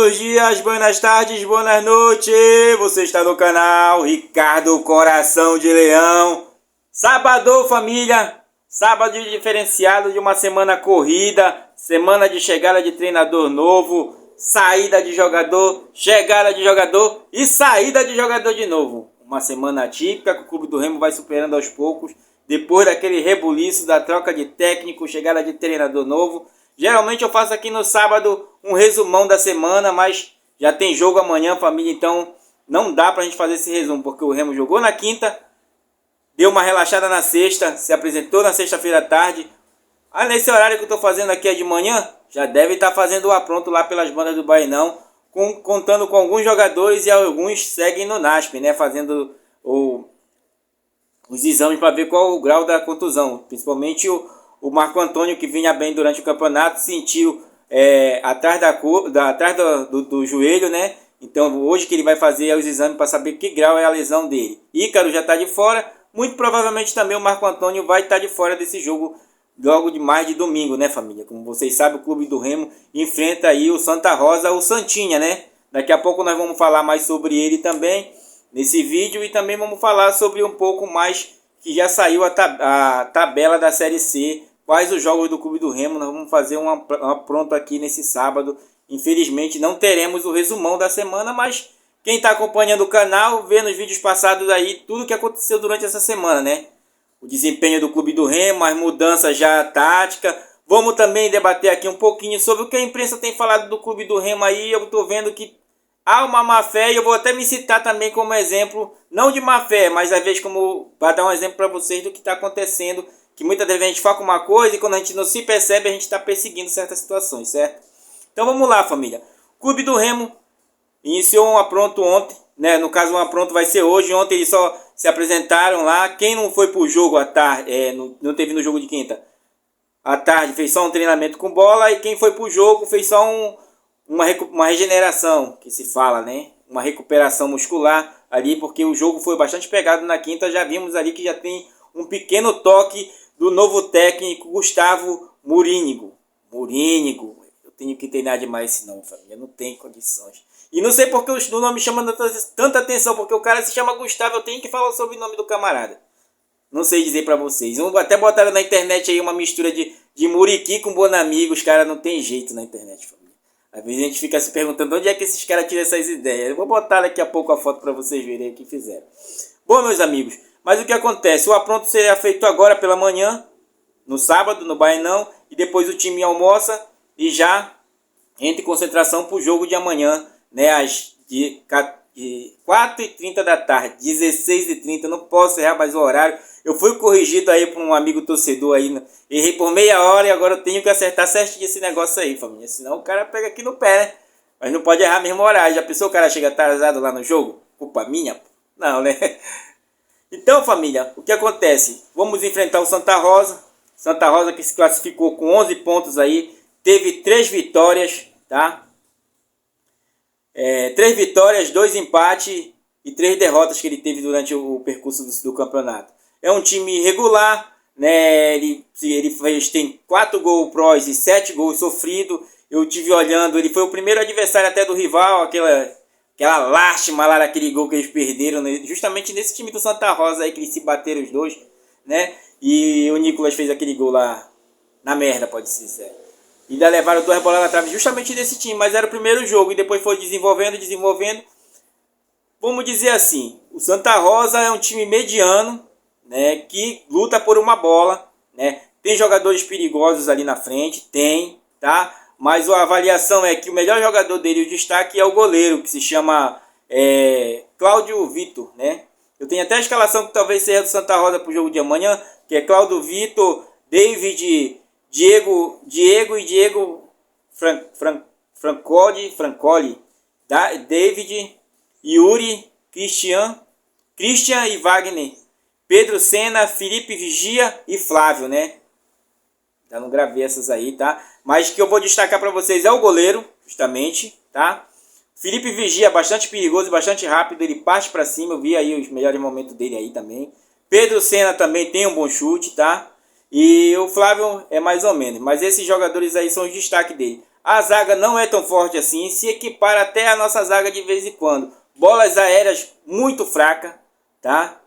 Buenos dias, buenas tardes, buenas noites. Você está no canal Ricardo Coração de Leão. Sábado, família. Sábado diferenciado de uma semana corrida. Semana de chegada de treinador novo. Saída de jogador, chegada de jogador e saída de jogador de novo. Uma semana atípica que o Clube do Remo vai superando aos poucos. Depois daquele rebuliço da troca de técnico, chegada de treinador novo. Geralmente eu faço aqui no sábado um resumão da semana, mas já tem jogo amanhã, família, então não dá pra gente fazer esse resumo, porque o Remo jogou na quinta, deu uma relaxada na sexta, se apresentou na sexta-feira à tarde. Nesse horário que eu tô fazendo aqui é de manhã, já deve estar fazendo o apronto lá pelas bandas do Bainão, contando com alguns jogadores e alguns seguem no NASP, né, fazendo os exames para ver qual o grau da contusão, principalmente o Marco Antônio, que vinha bem durante o campeonato, sentiu atrás do joelho, né? Então hoje que ele vai fazer os exames para saber que grau é a lesão dele. Ícaro já está de fora, muito provavelmente também o Marco Antônio vai estar de fora desse jogo logo de mais de domingo, né, família? Como vocês sabem, o Clube do Remo enfrenta aí o Santa Rosa, o Santinha, né? Daqui a pouco nós vamos falar mais sobre ele também nesse vídeo e também vamos falar sobre um pouco mais que já saiu a tabela da Série C, quais os jogos do Clube do Remo. Nós vamos fazer uma pronto aqui nesse sábado. Infelizmente não teremos o resumão da semana, mas quem está acompanhando o canal, vê nos vídeos passados aí tudo que aconteceu durante essa semana, né? O desempenho do Clube do Remo, as mudanças já tática. Vamos também debater aqui um pouquinho sobre o que a imprensa tem falado do Clube do Remo aí. Eu estou vendo que há uma má fé e eu vou até me citar também como exemplo, não de má fé, mas às vezes como para dar um exemplo para vocês do que está acontecendo, que muitas vezes a gente foca uma coisa e quando a gente não se percebe a gente está perseguindo certas situações, certo? Então vamos lá, família. O Clube do Remo iniciou um apronto ontem, né? No caso, um apronto vai ser hoje. Ontem eles só se apresentaram lá. Quem não foi pro jogo à tarde, não teve no jogo de quinta à tarde, fez só um treinamento com bola. E quem foi pro jogo fez só uma regeneração, que se fala, né? Uma recuperação muscular ali, porque o jogo foi bastante pegado na quinta. Já vimos ali que já tem um pequeno toque do novo técnico Gustavo Murínigo. Eu tenho que treinar demais esse nome, família. Não tem condições. E não sei porque o nome chama tanta atenção, porque o cara se chama Gustavo, eu tenho que falar sobre o nome do camarada. Não sei dizer pra vocês. Até botaram na internet aí uma mistura de Muriqui com Bonamigo. Os caras não tem jeito na internet, família. Às vezes a gente fica se perguntando onde é que esses caras tiram essas ideias. Eu vou botar daqui a pouco a foto pra vocês verem o que fizeram. Bom, meus amigos, mas o que acontece? O apronto será feito agora pela manhã, no sábado, no Bainão, e depois o time almoça e já entra em concentração pro jogo de amanhã, né, às 4h30 da tarde, 16h30, não posso errar mais o horário. Eu fui corrigido aí por um amigo torcedor aí, errei por meia hora e agora eu tenho que acertar certinho esse negócio aí, família, senão o cara pega aqui no pé, né? Mas não pode errar mesmo horário. Já pensou o cara chega atrasado lá no jogo? Culpa minha? Não, né? Então, família, o que acontece? Vamos enfrentar o Santa Rosa. Santa Rosa que se classificou com 11 pontos aí, teve 3 vitórias, tá? 3 vitórias, 2 empates e 3 derrotas que ele teve durante o percurso do campeonato. É um time regular, né? Ele tem 4 gols prós e 7 gols sofridos. Eu tive olhando, ele foi o primeiro adversário até do rival, aquela lástima lá daquele gol que eles perderam, né? Justamente nesse time do Santa Rosa aí que eles se bateram os dois, né? E o Nicolas fez aquele gol lá na merda, pode-se dizer. E ainda levaram 2 bolas na trave justamente desse time, mas era o primeiro jogo e depois foi desenvolvendo. Vamos dizer assim, o Santa Rosa é um time mediano, né, que luta por uma bola, né? Tem jogadores perigosos ali na frente, tem, tá? Mas a avaliação é que o melhor jogador dele, o destaque, é o goleiro, que se chama Cláudio Vitor, né? Eu tenho até a escalação que talvez seja do Santa Rosa para o jogo de amanhã, que é Cláudio Vitor, David, Diego Francoli, David, Yuri, Christian e Wagner, Pedro Senna, Felipe Vigia e Flávio, né? Já não gravei essas aí, tá? Mas que eu vou destacar para vocês é o goleiro, justamente, tá? Felipe Vigia, bastante perigoso, bastante rápido, ele parte para cima, eu vi aí os melhores momentos dele aí também. Pedro Senna também tem um bom chute, tá? E o Flávio é mais ou menos, mas esses jogadores aí são os destaques dele. A zaga não é tão forte assim, se equipara até a nossa zaga de vez em quando. Bolas aéreas muito fraca, tá?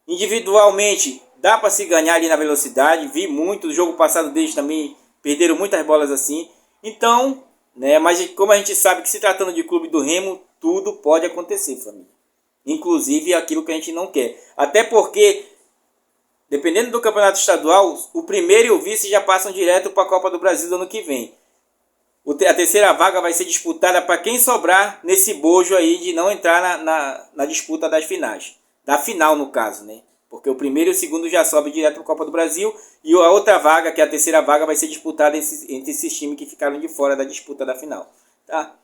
Individualmente dá para se ganhar ali na velocidade. Vi muito, o jogo passado deles também perderam muitas bolas assim. Então, né, mas como a gente sabe que se tratando de clube do Remo, tudo pode acontecer, família. Inclusive aquilo que a gente não quer. Até porque, dependendo do campeonato estadual, o primeiro e o vice já passam direto para a Copa do Brasil do ano que vem. A terceira vaga vai ser disputada para quem sobrar nesse bojo aí de não entrar na disputa das finais. Da final, no caso, né? Porque o primeiro e o segundo já sobe direto para a Copa do Brasil. E a outra vaga, que é a terceira vaga, vai ser disputada entre esses times que ficaram de fora da disputa da final. Tá?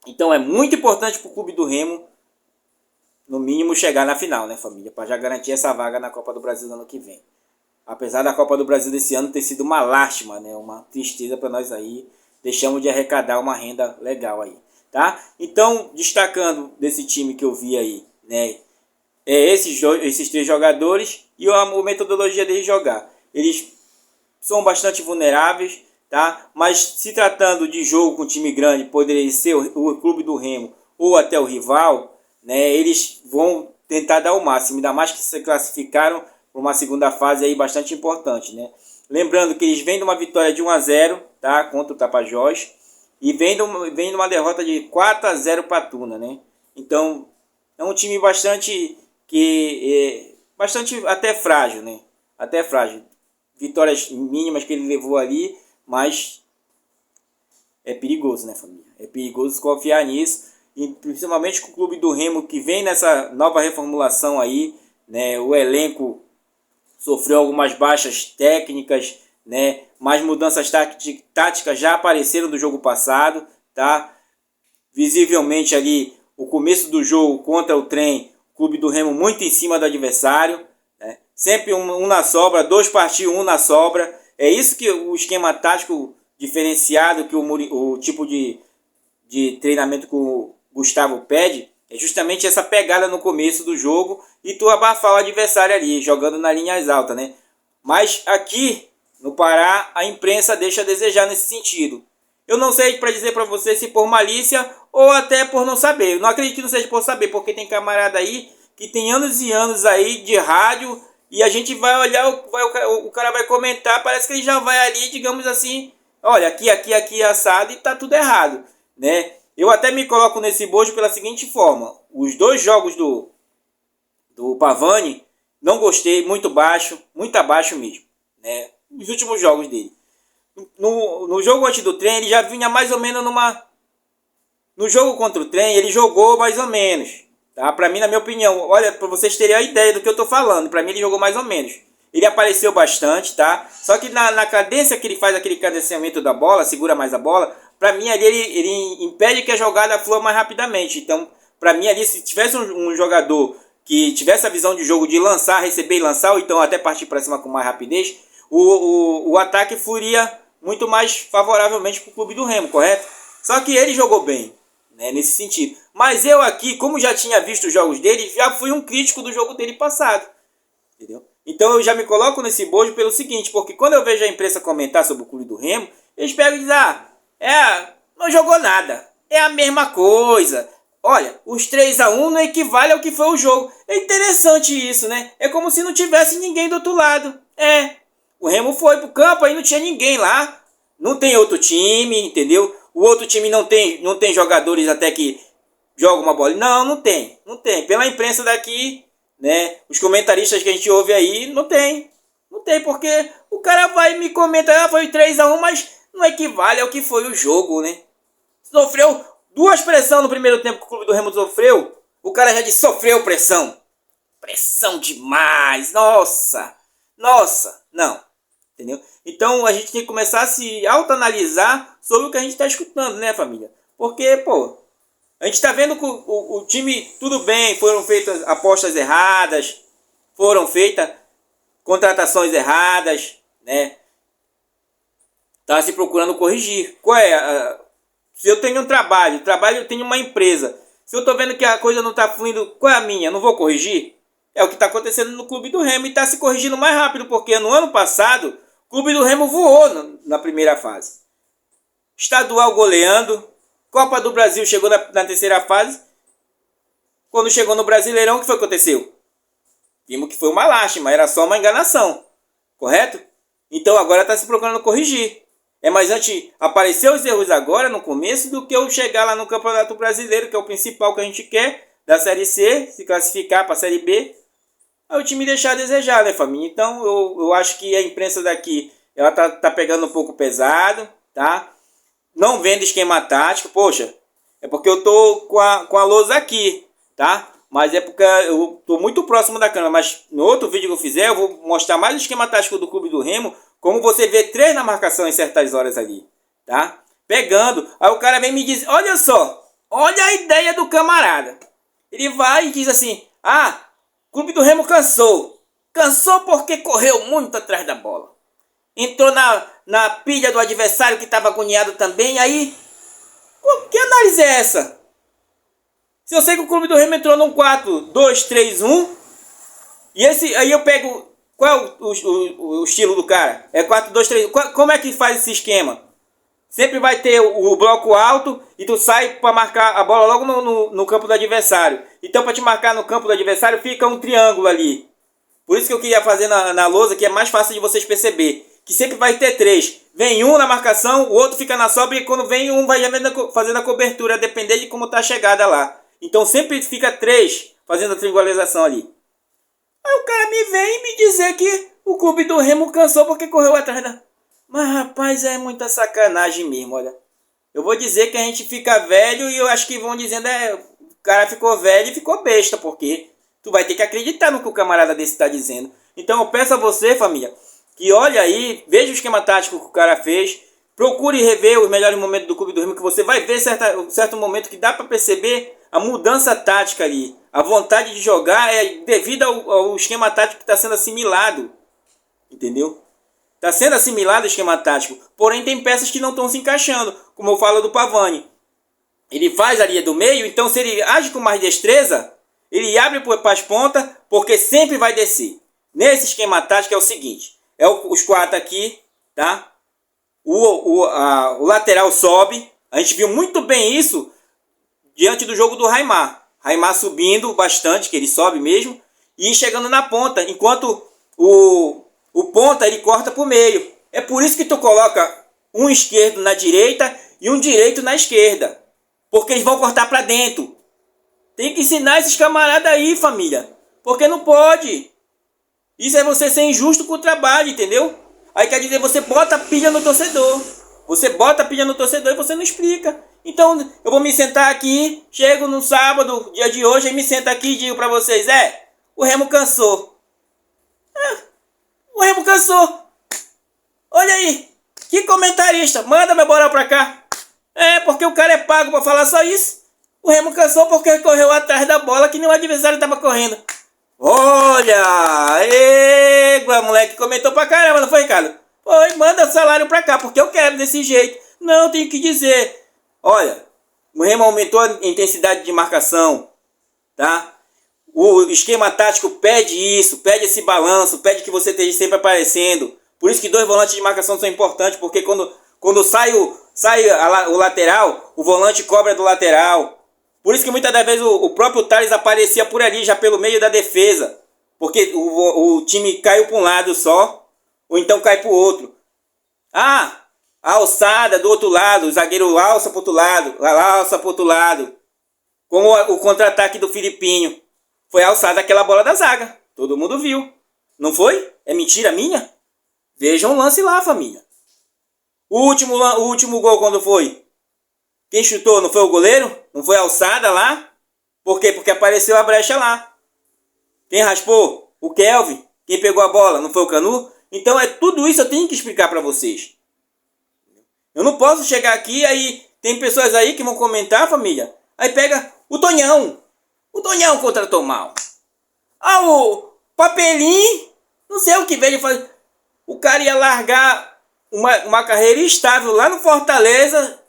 Então é muito importante para o clube do Remo, no mínimo, chegar na final, né, família? Para já garantir essa vaga na Copa do Brasil no ano que vem. Apesar da Copa do Brasil desse ano ter sido uma lástima, né? Uma tristeza para nós aí. Deixamos de arrecadar uma renda legal aí, tá? Então, destacando desse time que eu vi aí, né? Esses três jogadores e a metodologia deles jogar. Eles são bastante vulneráveis, tá? Mas se tratando de jogo com time grande, poderia ser o clube do Remo ou até o rival, né? Eles vão tentar dar o máximo, ainda mais que se classificaram para uma segunda fase aí bastante importante, né? Lembrando que eles vêm de uma vitória de 1-0, tá? Contra o Tapajós. E vêm de uma derrota de 4-0 para a Tuna, né? Então, é um time bastante até frágil, né? Até frágil. Vitórias mínimas que ele levou ali, mas é perigoso, né, família? É perigoso confiar nisso. E principalmente com o clube do Remo que vem nessa nova reformulação aí, né? O elenco sofreu algumas baixas técnicas, né? Mais mudanças táticas já apareceram do jogo passado, tá? Visivelmente ali o começo do jogo contra o Trem, o clube do Remo muito em cima do adversário, né? Sempre um na sobra, dois partidos, um na sobra. É isso que o esquema tático diferenciado, que o tipo de treinamento que o Gustavo pede, é justamente essa pegada no começo do jogo e tu abafar o adversário ali, jogando na linhas altas, né? Mas aqui no Pará a imprensa deixa a desejar nesse sentido. Eu não sei para dizer para você se por malícia ou até por não saber. Eu não acredito que não seja por saber, porque tem camarada aí que tem anos e anos aí de rádio e a gente vai olhar, o cara vai comentar, parece que ele já vai ali, digamos assim, olha, aqui assado e tá tudo errado, né? Eu até me coloco nesse bojo pela seguinte forma. Os dois jogos do Pavani, não gostei, muito abaixo mesmo, né? Os últimos jogos dele. No jogo antes do Trem, ele já vinha mais ou menos no jogo contra o Trem, ele jogou mais ou menos, tá? Pra mim, na minha opinião, olha, pra vocês terem a ideia do que eu tô falando, pra mim ele jogou mais ou menos. Ele apareceu bastante, tá? Só que na cadência que ele faz aquele cadenciamento da bola, segura mais a bola, pra mim ali ele impede que a jogada flua mais rapidamente. Então, pra mim ali, se tivesse um jogador que tivesse a visão de jogo de lançar, receber e lançar, ou então até partir para cima com mais rapidez, o ataque fluiria muito mais favoravelmente para o clube do Remo, correto? Só que ele jogou bem, né, nesse sentido. Mas eu aqui, como já tinha visto os jogos dele, já fui um crítico do jogo dele passado. Entendeu? Então eu já me coloco nesse bojo pelo seguinte, porque quando eu vejo a imprensa comentar sobre o clube do Remo, eles pegam e dizem, não jogou nada, é a mesma coisa. Olha, os 3-1 não equivale ao que foi o jogo. É interessante isso, né? É como se não tivesse ninguém do outro lado. O Remo foi pro campo, aí não tinha ninguém lá. Não tem outro time, entendeu? O outro time não tem jogadores até que jogam uma bola. Não tem. Pela imprensa daqui, né? Os comentaristas que a gente ouve aí, não tem. Não tem, porque o cara vai e me comenta, foi 3-1, mas não equivale ao que foi o jogo, né? Sofreu 2 pressões no primeiro tempo que o clube do Remo sofreu. O cara já disse, sofreu pressão. Pressão demais. Nossa. Não. Entendeu? Então a gente tem que começar a se autoanalisar sobre o que a gente está escutando, né, família? Porque, pô, a gente está vendo que o time, tudo bem, foram feitas apostas erradas, foram feitas contratações erradas, né? Tá se procurando corrigir. Qual é? Se eu tenho um trabalho, eu tenho uma empresa. Se eu estou vendo que a coisa não está fluindo, qual é a minha? Não vou corrigir? É o que está acontecendo no clube do Remo e está se corrigindo mais rápido, porque no ano passado o clube do Remo voou na primeira fase. estadual goleando, Copa do Brasil chegou na terceira fase. Quando chegou no Brasileirão, o que foi que aconteceu? Vimos que foi uma lástima, era só uma enganação, correto? Então agora está se procurando corrigir. É mais antes aparecer os erros agora no começo do que eu chegar lá no Campeonato Brasileiro, que é o principal que a gente quer, da Série C, se classificar para a Série B. Aí o time deixar a desejar, né, família? Então eu acho que a imprensa daqui ela tá pegando um pouco pesado, tá? Não vendo esquema tático, poxa, é porque eu tô com a lousa aqui, tá? Mas é porque eu tô muito próximo da câmera, mas no outro vídeo que eu fizer eu vou mostrar mais o esquema tático do Clube do Remo, como você vê 3 na marcação em certas horas ali, tá? Pegando, aí o cara vem me dizer, olha só, olha a ideia do camarada. Ele vai e diz assim, o Clube do Remo cansou. Cansou porque correu muito atrás da bola. Entrou na pilha do adversário que estava agoniado também, aí, que análise é essa? Se eu sei que o Clube do Remo entrou num 4-2-3-1, e aí eu pego, qual é o estilo do cara? É 4-2-3-1, como é que faz esse esquema? Sempre vai ter o bloco alto e tu sai para marcar a bola logo no campo do adversário. Então para te marcar no campo do adversário fica um triângulo ali. Por isso que eu queria fazer na lousa, que é mais fácil de vocês perceber. Que sempre vai ter 3. Vem um na marcação, o outro fica na sobra e quando vem um vai fazendo a cobertura, a depender de como tá a chegada lá. Então sempre fica 3 fazendo a triangularização ali. Aí o cara me vem me dizer que o Clube do Remo cansou porque correu atrás da... Mas rapaz, é muita sacanagem mesmo, olha. Eu vou dizer que a gente fica velho e eu acho que vão dizendo, o cara ficou velho e ficou besta, porque tu vai ter que acreditar no que o camarada desse está dizendo. Então eu peço a você, família, que olhe aí, veja o esquema tático que o cara fez, procure rever os melhores momentos do Clube do Remo, que você vai ver certo momento que dá para perceber a mudança tática ali. A vontade de jogar é devido ao esquema tático que está sendo assimilado. Entendeu? Está sendo assimilado o esquema tático. Porém, tem peças que não estão se encaixando. Como eu falo do Pavani. Ele faz a linha do meio, então se ele age com mais destreza, ele abre para as pontas, porque sempre vai descer. Nesse esquema tático é o seguinte. É os 4 aqui, tá? O lateral sobe. A gente viu muito bem isso diante do jogo do Raimar. Raimar subindo bastante, que ele sobe mesmo, e chegando na ponta, enquanto o ponta ele corta para o meio. É por isso que tu coloca um esquerdo na direita e um direito na esquerda. Porque eles vão cortar para dentro. Tem que ensinar esses camaradas aí, família. Porque não pode. Isso é você ser injusto com o trabalho, entendeu? Aí quer dizer, você bota a pilha no torcedor. Você bota a pilha no torcedor e você não explica. Então, eu vou me sentar aqui, chego no sábado, dia de hoje, e me sento aqui e digo pra vocês, o Remo cansou. O Remo cansou. Olha aí, que comentarista, manda meu moral pra cá. Porque o cara é pago pra falar só isso. O Remo cansou porque correu atrás da bola que nem o adversário tava correndo. Olha, égua, moleque, comentou pra caramba, não foi, Ricardo? Foi, manda salário pra cá, porque eu quero desse jeito. Não, tenho que dizer. Olha, o Remo aumentou a intensidade de marcação, tá? O esquema tático pede isso, pede esse balanço, pede que você esteja sempre aparecendo. Por isso que 2 volantes de marcação são importantes, porque quando sai o lateral, o volante cobra do lateral. Por isso que muitas das vezes o próprio Thales aparecia por ali, já pelo meio da defesa. Porque o time caiu para um lado só, ou então cai para o outro. A alçada do outro lado, o zagueiro alça para o outro lado, alça para o outro lado. Como o contra-ataque do Filipinho. Foi alçada aquela bola da zaga. Todo mundo viu. Não foi? É mentira minha? Vejam o lance lá, família. O último gol quando foi? Quem chutou não foi o goleiro? Não foi a alçada lá? Por quê? Porque apareceu a brecha lá. Quem raspou? O Kelvin. Quem pegou a bola? Não foi o Canu? Então tudo isso eu tenho que explicar para vocês. Eu não posso chegar aqui, aí tem pessoas aí que vão comentar, família. Aí pega o Tonhão. O Tonhão contratou mal. O Papelinho, não sei o que veio fazer. O cara ia largar uma carreira estável lá no Fortaleza.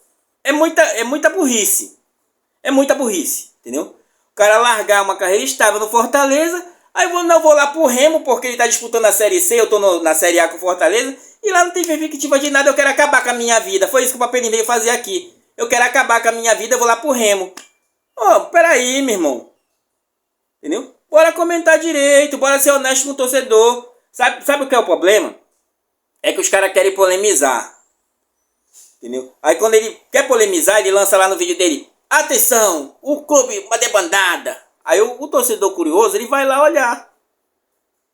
É muita burrice. É muita burrice, entendeu? O cara largar uma carreira estável no Fortaleza, aí eu não vou lá pro Remo porque ele tá disputando a Série C, eu tô na Série A com o Fortaleza, E lá não tem perspectiva de nada, eu quero acabar com a minha vida. Foi isso que o Papelinho veio fazer aqui. Eu quero acabar com a minha vida, eu vou lá pro Remo. Peraí, meu irmão. Entendeu? Bora comentar direito, bora ser honesto com o torcedor. Sabe o que é o problema? É que os caras querem polemizar. Entendeu? Aí quando ele quer polemizar, ele lança lá no vídeo dele: atenção, o clube, uma debandada. Aí o torcedor curioso, ele vai lá olhar.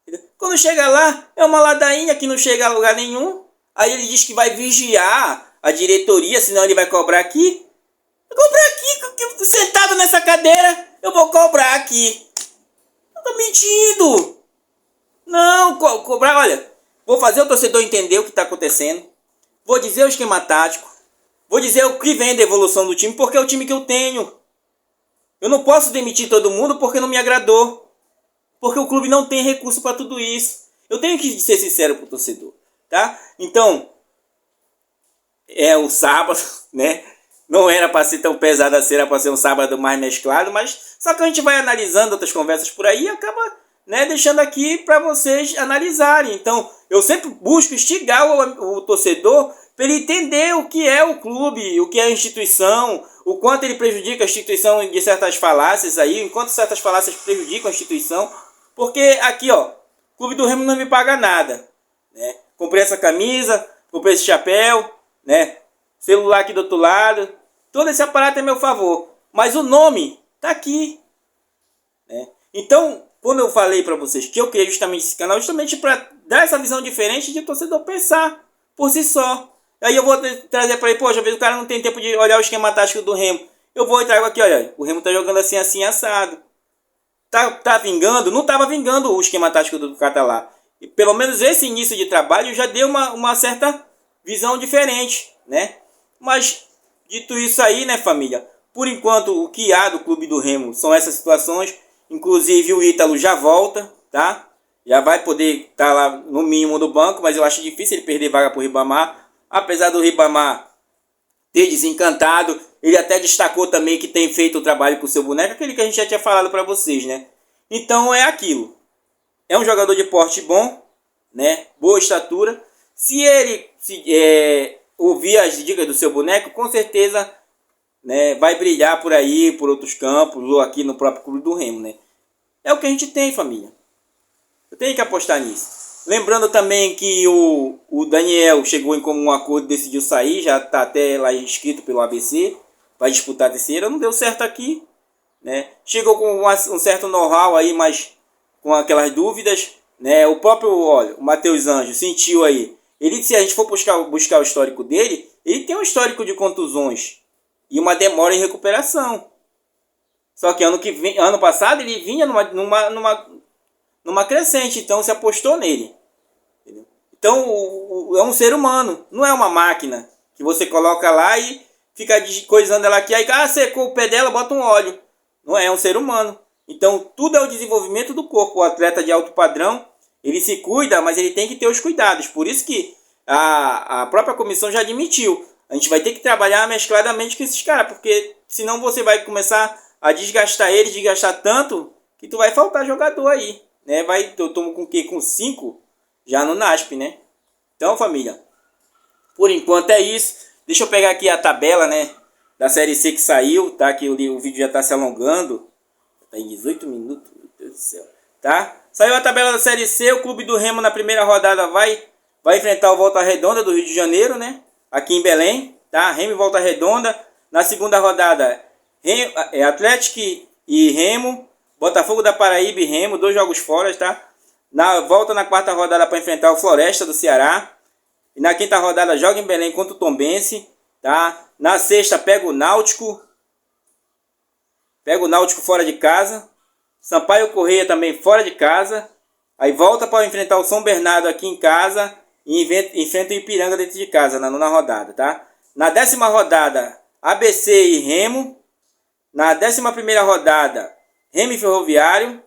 Entendeu? Quando chega lá, é uma ladainha que não chega a lugar nenhum. Aí ele diz que vai vigiar a diretoria, senão ele vai cobrar aqui. Cobrar aqui, sentado nessa cadeira, eu vou cobrar aqui. Eu tô mentindo. Não, cobrar, olha, vou fazer o torcedor entender o que está acontecendo. Vou dizer o esquema tático. Vou dizer o que vem da evolução do time, porque é o time que eu tenho. Eu não posso demitir todo mundo porque não me agradou. Porque o clube não tem recurso para tudo isso. Eu tenho que ser sincero com o torcedor, tá? Então, é o sábado, né? Não era para ser tão pesado assim, era para ser um sábado mais mesclado, mas só que a gente vai analisando outras conversas por aí e acaba, né, deixando aqui para vocês analisarem. Então, eu sempre busco instigar o torcedor para ele entender o que é o clube, o que é a instituição, o quanto ele prejudica a instituição de certas falácias aí, enquanto certas falácias prejudicam a instituição. Porque aqui, ó, o Clube do Remo não me paga nada, né? Comprei essa camisa, comprei esse chapéu, né? Celular aqui do outro lado, todo esse aparato é meu favor, mas o nome tá aqui, né? Então, quando eu falei para vocês que eu criei justamente esse canal, justamente para dar essa visão diferente de o torcedor pensar por si só. Aí eu vou trazer para ele, poxa, às vezes o cara não tem tempo de olhar o esquema tático do Remo. Eu vou e trago aqui, olha, o Remo tá jogando assim, assim, assado. Tá vingando? Não estava vingando o esquema tático do Catalá. E pelo menos esse início de trabalho já deu uma certa visão diferente, né? Mas, dito isso aí, né, família? Por enquanto, o que há do Clube do Remo são essas situações. Inclusive, o Ítalo já volta, tá? Já vai poder estar lá no mínimo do banco, mas eu acho difícil ele perder vaga para o Ribamar. Apesar do Ribamar ter desencantado, ele até destacou também que tem feito o trabalho com o seu boneco, aquele que a gente já tinha falado para vocês, né? Então é aquilo. É um jogador de porte bom, né? Boa estatura. Se ele ouvir as dicas do seu boneco, com certeza, né, vai brilhar por aí, por outros campos, ou aqui no próprio Clube do Remo, né? É o que a gente tem, família. Eu tenho que apostar nisso. Lembrando também que o Daniel chegou em comum acordo e decidiu sair, já está até lá inscrito pelo ABC, vai disputar a terceira, não deu certo aqui, né? Chegou com um certo know-how aí, mas com aquelas dúvidas, né? O próprio, olha, o Matheus Anjos sentiu aí, ele, se a gente for buscar o histórico dele, ele tem um histórico de contusões e uma demora em recuperação. Só que ano passado ele vinha numa crescente, então se apostou nele. Entendeu? Então é um ser humano, não é uma máquina que você coloca lá e fica coisando ela aqui, aí secou o pé dela, bota um óleo. Não é um ser humano. Então tudo é o desenvolvimento do corpo. O atleta de alto padrão, ele se cuida, mas ele tem que ter os cuidados. Por isso que a própria comissão já admitiu. A gente vai ter que trabalhar mescladamente com esses caras, porque senão você vai começar a desgastar eles, desgastar tanto, que tu vai faltar jogador aí. Né? Eu tomo com o quê? Com 5 já no NASP, né? Então, família, por enquanto é isso. Deixa eu pegar aqui a tabela, né, da Série C que saiu, tá? Que o vídeo já está se alongando. Tá em 18 minutos, meu Deus do céu. Tá? Saiu a tabela da Série C. O Clube do Remo na primeira rodada vai enfrentar o Volta Redonda do Rio de Janeiro, né? Aqui em Belém, tá? Remo e Volta Redonda. Na segunda rodada, Atlético e Remo. Botafogo da Paraíba e Remo, 2 jogos fora, tá? Volta na quarta rodada para enfrentar o Floresta do Ceará. E na quinta rodada joga em Belém contra o Tombense, tá? Na sexta pega o Náutico. Pega o Náutico fora de casa. Sampaio Correia também fora de casa. Aí volta para enfrentar o São Bernardo aqui em casa. E enfrenta o Ipiranga dentro de casa, na nona rodada, tá? Na 10ª rodada, ABC e Remo. Na 11ª rodada, Remo e Ferroviário.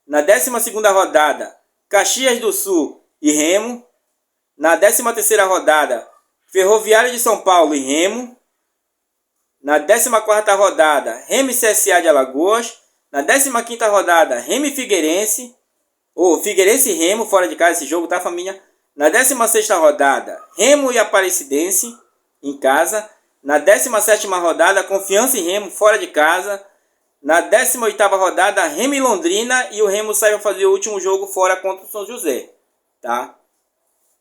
Na 12ª rodada, Caxias do Sul e Remo. Na 13ª rodada, Ferroviário de São Paulo e Remo. Na 14ª rodada, Remo e CSA de Alagoas. Na 15ª rodada, Remo e Figueirense. Figueirense e Remo, fora de casa esse jogo, tá, família? Na 16ª rodada, Remo e Aparecidense em casa. Na 17ª rodada, Confiança e Remo fora de casa. Na 18ª rodada, Remo e Londrina, e o Remo saiu fazer o último jogo fora contra o São José, tá?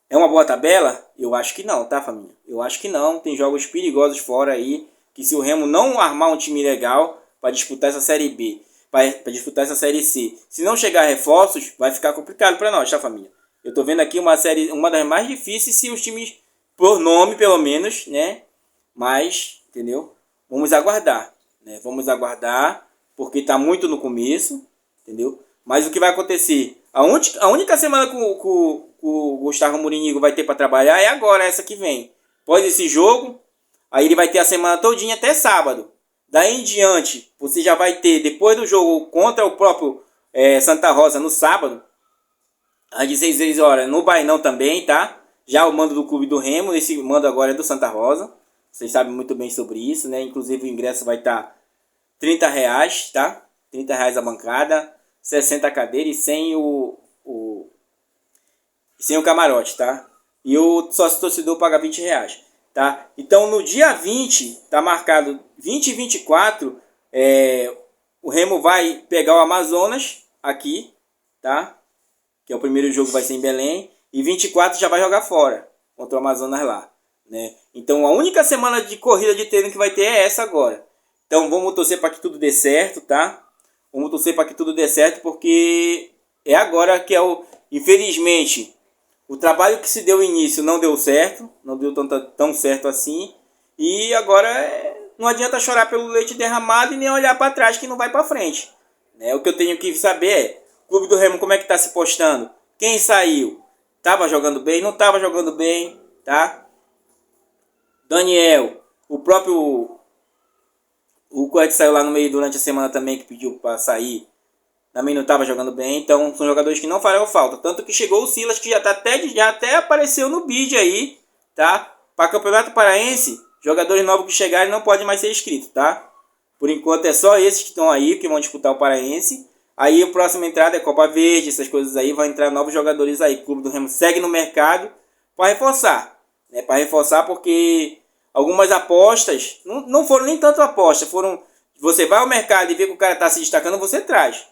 É uma boa tabela? Eu acho que não, tá, família? Eu acho que não. Tem jogos perigosos fora aí, que se o Remo não armar um time legal para disputar essa Série B, para disputar essa Série C, se não chegar reforços, vai ficar complicado para nós, tá, família? Eu tô vendo aqui uma série, uma das mais difíceis, se os times, por nome pelo menos, né? Mas, entendeu? Vamos aguardar, né? Vamos aguardar, porque está muito no começo, entendeu? Mas o que vai acontecer? A única semana que o Gustavo Mourinho vai ter para trabalhar é agora, essa que vem. Após esse jogo, aí ele vai ter a semana todinha até sábado. Daí em diante, você já vai ter, depois do jogo contra o próprio Santa Rosa no sábado, às 16 horas, no Bainão também, tá? Já o mando do Clube do Remo, esse mando agora é do Santa Rosa. Vocês sabem muito bem sobre isso, né? Inclusive o ingresso vai estar R$30, tá? R$30 a bancada, 60 cadeiras e sem sem o camarote, tá? E o sócio torcedor paga R$20, tá? Então no dia 20, tá marcado 20 e 24, o Remo vai pegar o Amazonas aqui, tá? Que é o primeiro jogo, vai ser em Belém, e 24 já vai jogar fora, contra o Amazonas lá, né? Então a única semana de corrida de treino que vai ter é essa agora. Então vamos torcer para que tudo dê certo, tá? Vamos torcer para que tudo dê certo, porque é agora que infelizmente, o trabalho que se deu início não deu certo, não deu tão certo assim, e agora não adianta chorar pelo leite derramado e nem olhar para trás que não vai para frente, né? O que eu tenho que saber é, o Clube do Remo como é que está se postando? Quem saiu? Tava jogando bem? Não estava jogando bem, tá? Daniel, o próprio que saiu lá no meio durante a semana também, que pediu para sair, também não estava jogando bem. Então são jogadores que não farão falta. Tanto que chegou o Silas, que já até apareceu no bid aí, tá? Para Campeonato Paraense, jogadores novos que chegarem não podem mais ser inscritos, tá? Por enquanto é só esses que estão aí, que vão disputar o Paraense. Aí a próxima entrada é Copa Verde, essas coisas aí, vai entrar novos jogadores aí. O Clube do Remo segue no mercado para reforçar, né? Para reforçar, porque algumas apostas, não foram nem tanto apostas, foram, você vai ao mercado e vê que o cara está se destacando, você traz.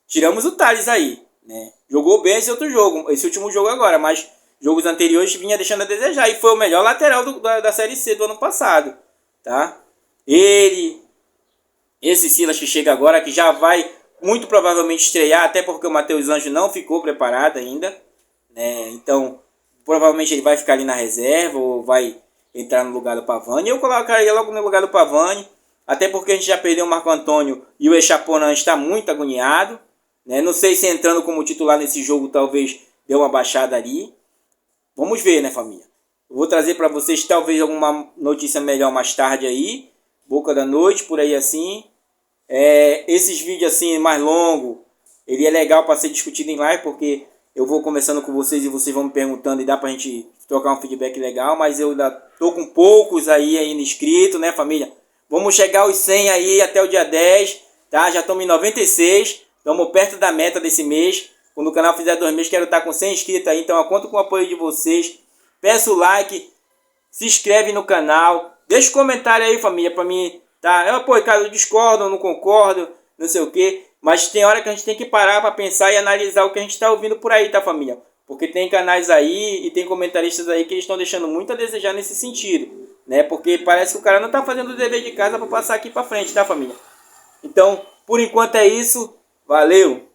Tiramos o Thales aí, né? Jogou bem esse outro jogo, esse último jogo agora, mas jogos anteriores vinha deixando a desejar, e foi o melhor lateral da Série C do ano passado, tá? Esse Silas que chega agora, que já vai muito provavelmente estrear, até porque o Matheus Anjo não ficou preparado ainda, né? Então, provavelmente ele vai ficar ali na reserva, ou vai entrar no lugar do Pavani. Eu colocaria logo no lugar do Pavani, até porque a gente já perdeu o Marco Antônio e o Echaponan está muito agoniado, né? Não sei se entrando como titular nesse jogo talvez deu uma baixada ali. Vamos ver, né, família? Eu vou trazer para vocês talvez alguma notícia melhor mais tarde aí, boca da noite, por aí assim. Esses vídeos assim mais longos, ele é legal para ser discutido em live, porque eu vou conversando com vocês e vocês vão me perguntando e dá pra gente trocar um feedback legal, mas eu ainda tô com poucos aí ainda inscritos, né, família? Vamos chegar aos 100 aí até o dia 10, tá? Já estamos em 96, estamos perto da meta desse mês. Quando o canal fizer 2 meses, quero estar com 100 inscritos aí, então eu conto com o apoio de vocês. Peço o like, se inscreve no canal, deixa um comentário aí, família, pra mim, tá? Pô, cara, eu discordo, eu não concordo, não sei o que. Mas tem hora que a gente tem que parar para pensar e analisar o que a gente está ouvindo por aí, tá, família? Porque tem canais aí e tem comentaristas aí que eles estão deixando muito a desejar nesse sentido, né? Porque parece que o cara não está fazendo o dever de casa para passar aqui para frente, tá, família? Então, por enquanto é isso. Valeu!